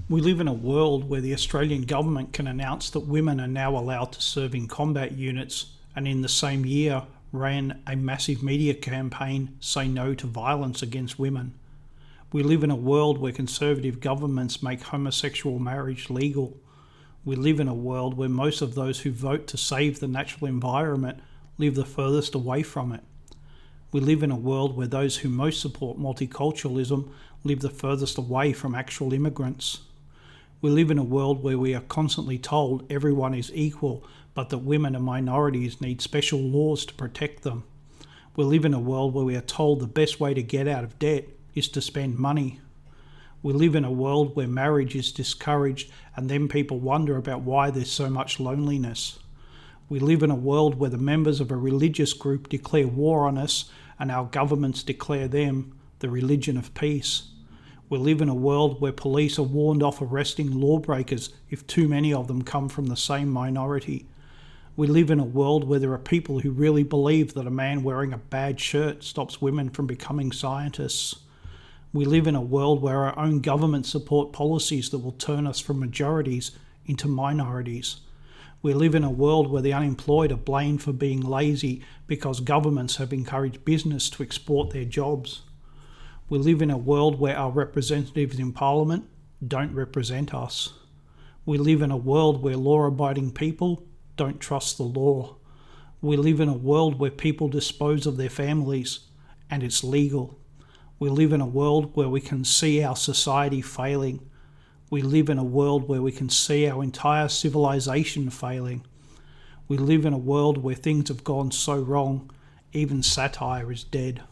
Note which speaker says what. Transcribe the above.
Speaker 1: We live in a world where the Australian government can announce that women are now allowed to serve in combat units, and in the same year ran a massive media campaign, Say No to Violence Against Women. We live in a world where conservative governments make homosexual marriage legal. We live in a world where most of those who vote to save the natural environment live the furthest away from it. We live in a world where those who most support multiculturalism live the furthest away from actual immigrants. We live in a world where we are constantly told everyone is equal, but that women and minorities need special laws to protect them. We live in a world where we are told the best way to get out of debt is to spend money. We live in a world where marriage is discouraged, and then people wonder about why there's so much loneliness. We live in a world where the members of a religious group declare war on us, and our governments declare them the religion of peace. We live in a world where police are warned off arresting lawbreakers if too many of them come from the same minority. We live in a world where there are people who really believe that a man wearing a bad shirt stops women from becoming scientists. We live in a world where our own governments support policies that will turn us from majorities into minorities. We live in a world where the unemployed are blamed for being lazy because governments have encouraged business to export their jobs. We live in a world where our representatives in Parliament don't represent us. We live in a world where law-abiding people don't trust the law. We live in a world where people dispose of their families, and it's legal. We live in a world where we can see our society failing. We live in a world where we can see our entire civilization failing. We live in a world where things have gone so wrong, even satire is dead.